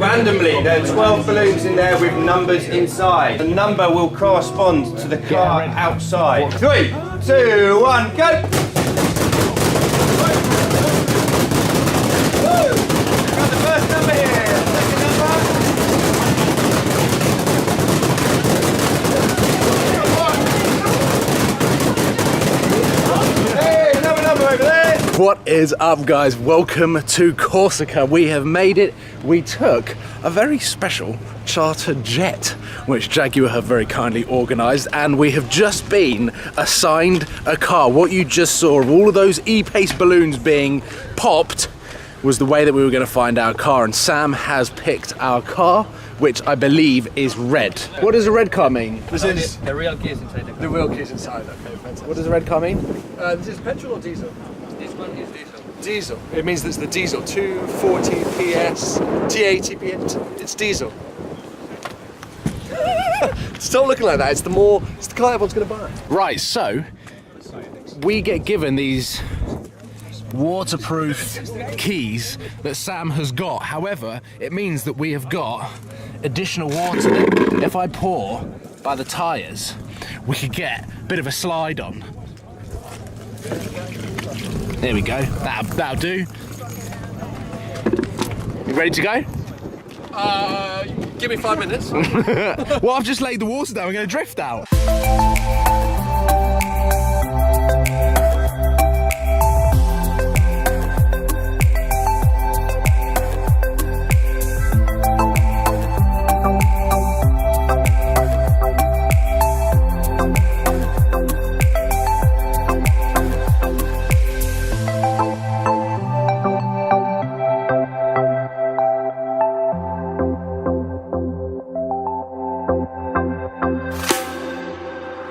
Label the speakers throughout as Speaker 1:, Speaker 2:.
Speaker 1: randomly, there are 12 balloons in there with numbers inside. The number will correspond to the car outside. 3, 2, 1, go! Got the first number here, second number. Hey, another number over there.
Speaker 2: What is up, guys? Welcome to Corsica. We have made it. We took a very special charter jet, which Jaguar have very kindly organised, and we have just been assigned a car. What you just saw of all of those E-Pace balloons being popped was the way that we were going to find our car, and Sam has picked our car, which I believe is red. What does a red car mean?
Speaker 3: This is the real keys inside the car.
Speaker 2: The real keys inside, okay, fantastic. What does a red car mean?
Speaker 3: This is petrol or diesel? This one is diesel.
Speaker 2: Diesel. It means it's the diesel. 240 PS, T80 PS. It's diesel. Stop looking like that. It's the car everyone's going to buy. Right, so we get given these waterproof keys that Sam has got. However, it means that we have got additional water that if I pour by the tyres, we could get a bit of a slide on. There we go. That'll do. You ready to go?
Speaker 3: Give me 5 minutes.
Speaker 2: Well, I've just laid the water down. We're going to drift out.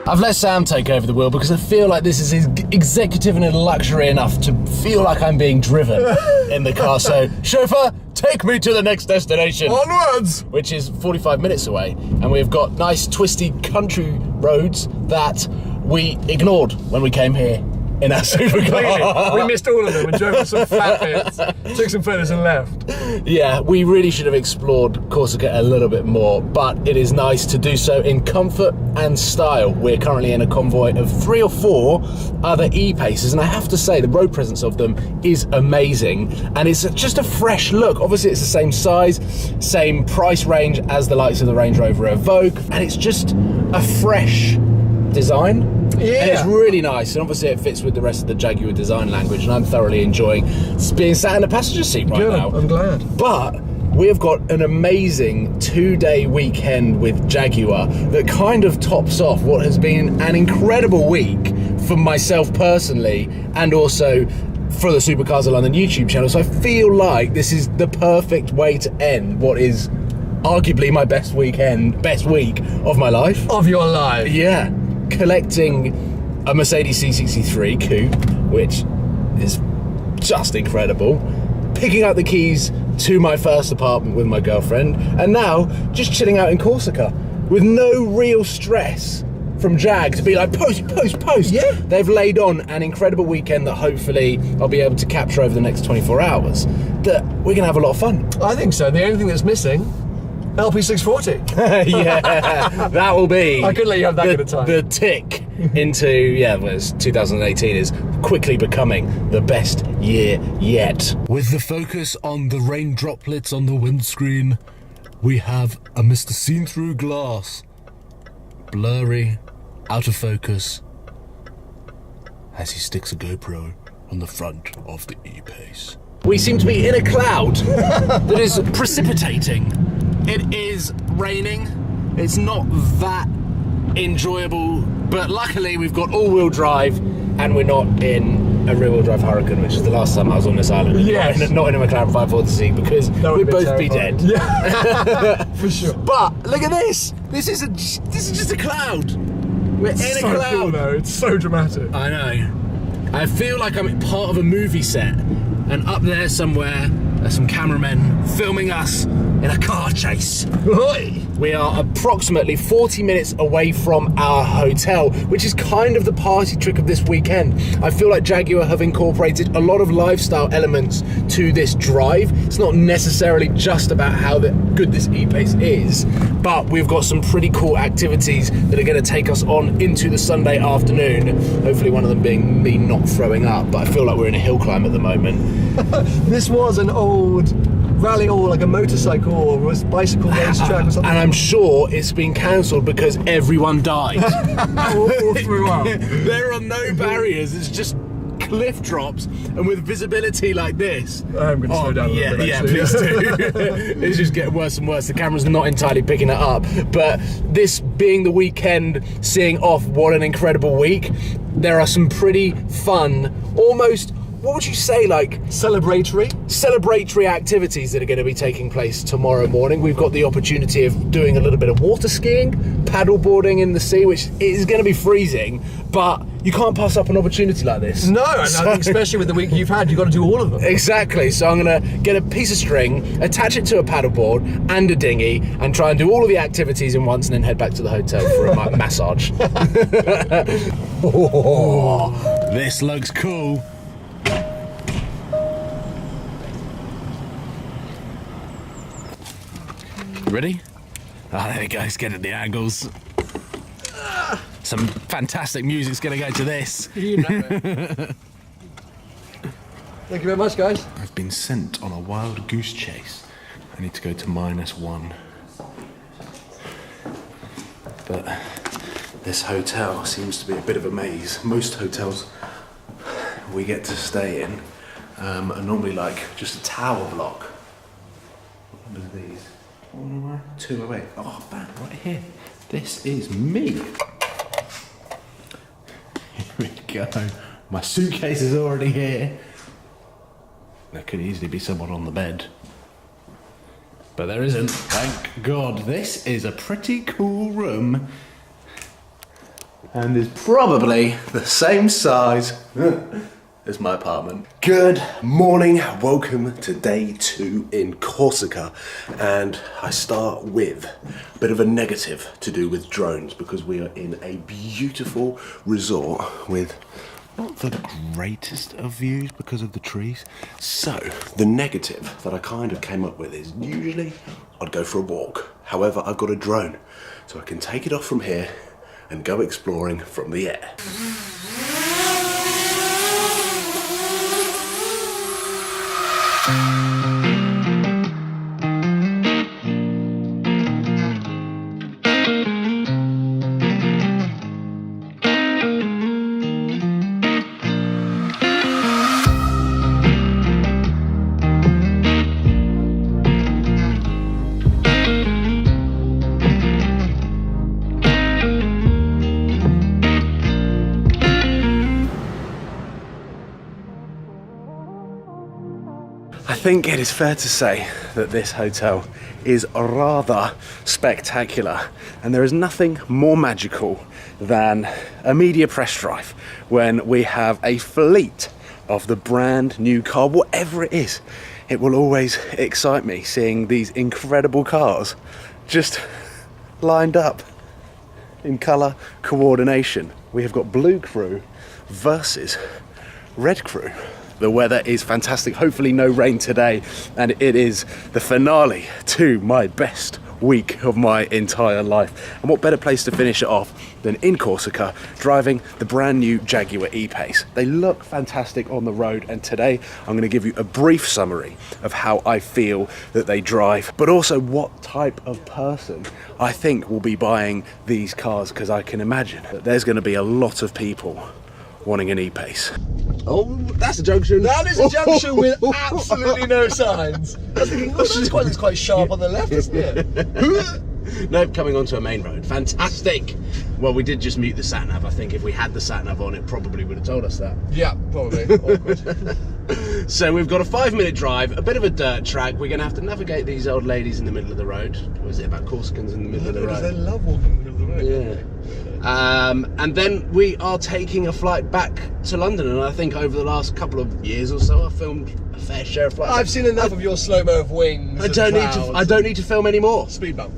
Speaker 2: I've let Sam take over the wheel because I feel like this is executive and luxury enough to feel like I'm being driven in the car. So, chauffeur, take me to the next destination.
Speaker 3: Onwards!
Speaker 2: Which is 45 minutes away. And we've got nice twisty country roads that we ignored when we came here in our supercar.
Speaker 3: We missed all of them and drove some fat bits, took some photos and left.
Speaker 2: Yeah, we really should have explored Corsica a little bit more, but it is nice to do so in comfort and style. We're currently in a convoy of 3 or 4 other E-Paces, and I have to say the road presence of them is amazing, and it's just a fresh look. Obviously it's the same size, same price range as the likes of the Range Rover Evoque, and it's just a fresh design.
Speaker 3: Yeah.
Speaker 2: And it's really nice, and obviously it fits with the rest of the Jaguar design language, and I'm thoroughly enjoying being sat in the passenger seat right now.
Speaker 3: I'm glad.
Speaker 2: But we have got an amazing 2-day weekend with Jaguar that kind of tops off what has been an incredible week for myself personally, and also for the Supercars of London YouTube channel. So I feel like this is the perfect way to end what is arguably my best week of my life.
Speaker 3: Of your life.
Speaker 2: Yeah. Collecting a Mercedes C63 coupe, which is just incredible, picking up the keys to my first apartment with my girlfriend, and now just chilling out in Corsica with no real stress from Jag to be like, post.
Speaker 3: Yeah.
Speaker 2: They've laid on an incredible weekend that hopefully I'll be able to capture over the next 24 hours, that we're going to have a lot of fun.
Speaker 3: I think so. The only thing that's missing, LP640.
Speaker 2: Yeah, that will be.
Speaker 3: I couldn't let you have that kind of time.
Speaker 2: The tick into 2018 is quickly becoming the best year yet. With the focus on the rain droplets on the windscreen, we have a Mr. Seen-Through glass, blurry, out of focus, as he sticks a GoPro on the front of the E-Pace. We seem to be in a cloud that is precipitating. It is raining. It's not that enjoyable, but luckily we've got all-wheel drive and we're not in a rear-wheel drive Hurricane, which is the last time I was on this island.
Speaker 3: Yes.
Speaker 2: Not in a McLaren 540C, because we'd both be dead.
Speaker 3: Yeah. For sure.
Speaker 2: But look at this. This is just a cloud. We're in a cloud.
Speaker 3: So cool though. It's so dramatic.
Speaker 2: I know. I feel like I'm part of a movie set, and up there somewhere there's some cameramen filming us in a car chase.
Speaker 3: Oi!
Speaker 2: We are approximately 40 minutes away from our hotel, which is kind of the party trick of this weekend. I feel like Jaguar have incorporated a lot of lifestyle elements to this drive. It's not necessarily just about how good this e-pace is, but we've got some pretty cool activities that are going to take us on into the Sunday afternoon. Hopefully one of them being me not throwing up, but I feel like we're in a hill climb at the moment.
Speaker 3: This was an old rally, or like a motorcycle or a bicycle racetrack or something.
Speaker 2: And I'm sure it's been cancelled because everyone died.
Speaker 3: all throughout.
Speaker 2: There are no barriers, it's just cliff drops, and with visibility like this.
Speaker 3: I'm going to slow down a little bit, actually.
Speaker 2: Please do. It's just getting worse and worse. The camera's not entirely picking it up, but this being the weekend, seeing off what an incredible week, there are some pretty fun, almost, what would you say, like celebratory activities that are going to be taking place tomorrow morning. We've got the opportunity of doing a little bit of water skiing, paddle boarding in the sea, which is going to be freezing, but you can't pass up an opportunity like this.
Speaker 3: No, and I think especially with the week you've had, you've got to do all of them.
Speaker 2: Exactly, so I'm going to get a piece of string, attach it to a paddleboard and a dinghy, and try and do all of the activities in once, and then head back to the hotel for a massage. Oh, this looks cool. Ready? Ah, there we go, it's getting the angles. Some fantastic music's gonna go to this.
Speaker 3: You know it. Thank you very much, guys.
Speaker 2: I've been sent on a wild goose chase. I need to go to -1. But this hotel seems to be a bit of a maze. Most hotels we get to stay in are normally like just a tower block. What are these? 208. Oh, bang, right here. This is me. Here we go. My suitcase is already here. There could easily be someone on the bed. But there isn't, thank God. This is a pretty cool room. And is probably the same size as my apartment. Good morning, welcome to day 2 in Corsica, and I start with a bit of a negative to do with drones because we are in a beautiful resort with not the greatest of views because of the trees. So the negative that I kind of came up with is usually I'd go for a walk. However, I've got a drone, so I can take it off from here and go exploring from the air. I think it is fair to say that this hotel is rather spectacular, and there is nothing more magical than a media press drive when we have a fleet of the brand new car, whatever it is. It will always excite me seeing these incredible cars just lined up in colour coordination. We have got Blue Crew versus Red Crew. The weather is fantastic, hopefully no rain today, and it is the finale to my best week of my entire life. And what better place to finish it off than in Corsica, driving the brand new Jaguar E-Pace. They look fantastic on the road, and today I'm going to give you a brief summary of how I feel that they drive, but also what type of person I think will be buying these cars, because I can imagine that there's going to be a lot of people wanting an E-Pace. Oh, that's a junction.
Speaker 3: That is a junction with absolutely no signs. I was thinking, oh, looks quite sharp on the left, isn't it?
Speaker 2: Nope, coming onto a main road. Fantastic. Well, we did just mute the sat-nav. I think if we had the sat-nav on, it probably would have told us that.
Speaker 3: Yeah, probably. Awkward.
Speaker 2: So we've got a 5-minute drive, a bit of a dirt track. We're going to have to navigate these old ladies in the middle of the road. What is it about Corsicans in the middle of the road?
Speaker 3: They love walking in the middle of the
Speaker 2: And then we are taking a flight back to London, and I think over the last couple of years or so I've filmed a fair share of flights.
Speaker 3: I've seen enough of your slow-mo of wings.
Speaker 2: I don't need to film anymore.
Speaker 3: Speed bump.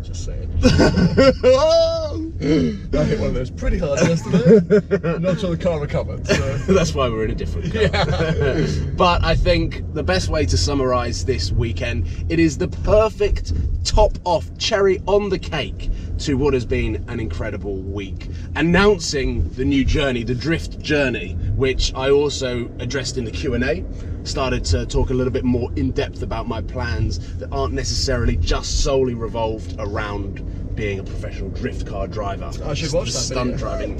Speaker 3: Just saying. I hit one of those pretty hard yesterday. I'm not sure the car recovered. So.
Speaker 2: That's why we're in a different car. Yeah. But I think the best way to summarise this weekend, it is the perfect top-off cherry on the cake to what has been an incredible week. Announcing the new journey, the drift journey, which I also addressed in the Q&A. Started to talk a little bit more in depth about my plans that aren't necessarily just solely revolved around being a professional drift car driver.
Speaker 3: I should watch that
Speaker 2: stunt
Speaker 3: video.
Speaker 2: driving.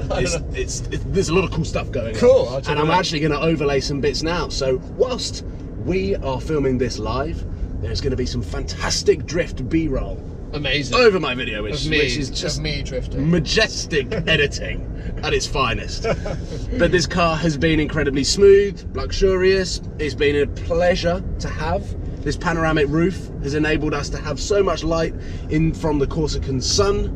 Speaker 2: There's a lot of cool stuff going on.
Speaker 3: Cool.
Speaker 2: And I'm actually going to overlay some bits now. So whilst we are filming this live, there's going to be some fantastic drift B-roll.
Speaker 3: Amazing.
Speaker 2: Over my video, which is just
Speaker 3: me drifting.
Speaker 2: Majestic editing at its finest. But this car has been incredibly smooth, luxurious. It's been a pleasure to have. This panoramic roof has enabled us to have so much light in from the Corsican sun.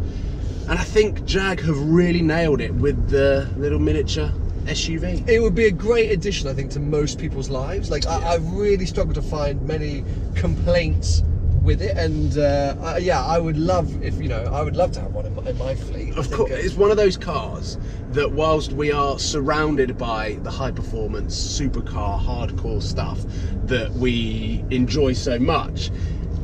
Speaker 2: And I think Jag have really nailed it with the little miniature SUV.
Speaker 3: It would be a great addition, I think, to most people's lives. Like, I really struggled to find many complaints with it, and I would love I would love to have one in my fleet.
Speaker 2: Of course, it's one of those cars that whilst we are surrounded by the high performance supercar hardcore stuff that we enjoy so much,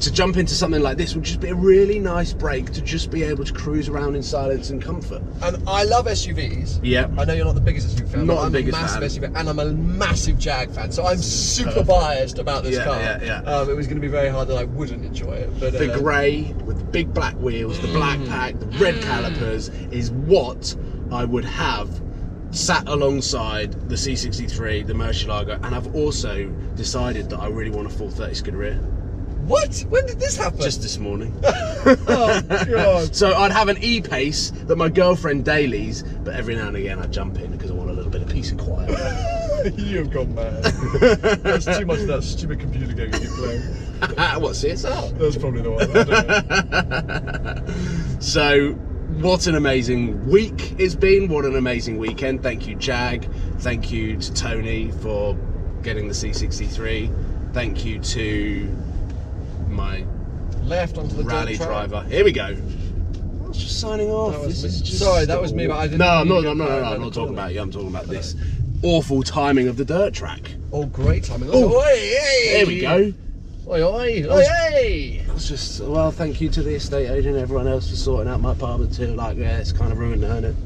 Speaker 2: to jump into something like this would just be a really nice break to just be able to cruise around in silence and comfort.
Speaker 3: And I love SUVs.
Speaker 2: Yeah.
Speaker 3: I know you're not the biggest SUV fan, but I'm a massive
Speaker 2: fan.
Speaker 3: SUV, and I'm a massive Jag fan, so I'm super biased about this car. It was going to be very hard that I wouldn't enjoy it. But
Speaker 2: the grey with the big black wheels, the black pack, the red calipers is what I would have sat alongside the C63, the Murcielago, and I've also decided that I really want a full 30 Scuderia.
Speaker 3: What? When did this happen?
Speaker 2: Just this morning.
Speaker 3: Oh, God.
Speaker 2: So I'd have an E-Pace that my girlfriend dailies, but every now and again I jump in because I want a little bit of peace and quiet.
Speaker 3: You've gone mad. That's too much of that stupid computer game you keep playing.
Speaker 2: What, CSR?
Speaker 3: That's probably the one. I don't know.
Speaker 2: So, what an amazing week it's been. What an amazing weekend. Thank you, Jag. Thank you to Tony for getting the C63. Thank you to my
Speaker 3: left onto the
Speaker 2: rally
Speaker 3: dirt track.
Speaker 2: driver. Here we go. I was just signing off.
Speaker 3: Sorry, that was me, but I didn't.
Speaker 2: No, I'm not talking about you. I'm talking about this awful timing of the dirt track.
Speaker 3: Oh, great timing.
Speaker 2: Oh,
Speaker 3: hey.
Speaker 2: There we go.
Speaker 3: Oi, oi,
Speaker 2: Hey! It's just, well, thank you to the estate agent and everyone else for sorting out my apartment too. Like, yeah, it's kind of ruined, isn't it?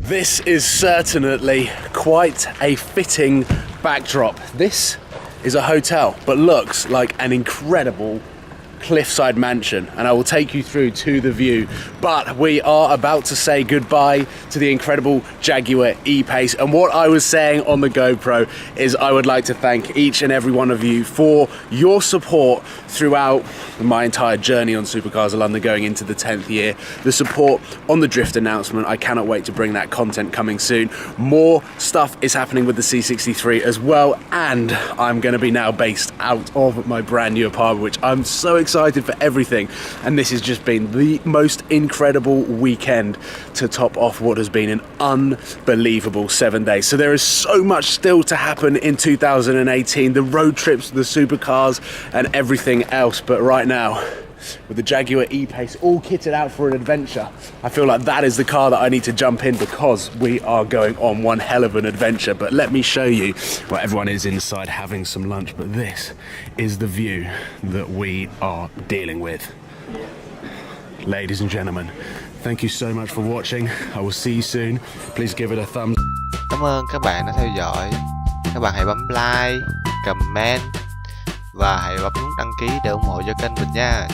Speaker 2: This is certainly quite a fitting backdrop. This is a hotel, but looks like an incredible cliffside mansion, and I will take you through to the view. But we are about to say goodbye to the incredible Jaguar E-Pace, and what I was saying on the GoPro is I would like to thank each and every one of you for your support throughout my entire journey on Supercars of London going into the 10th year. The support on the drift announcement, I cannot wait to bring that content coming soon. More stuff is happening with the C63 as well, and I'm going to be now based out of my brand new apartment, which I'm so excited for everything. And this has just been the most incredible weekend to top off what has been an unbelievable 7 days. So there is so much still to happen in 2018, the road trips, the supercars and everything else. But right now, with the Jaguar E-Pace all kitted out for an adventure, I feel like that is the car that I need to jump in, because we are going on one hell of an adventure. But let me show you, well, everyone is inside having some lunch, but this is the view that we are dealing with. Ladies and gentlemen, thank you so much for watching. I will see you soon. Please give it a thumbs.
Speaker 4: Cảm ơn các bạn đã theo dõi. Các bạn hãy bấm like, comment và hãy bấm nút đăng ký để ủng hộ cho kênh mình nha.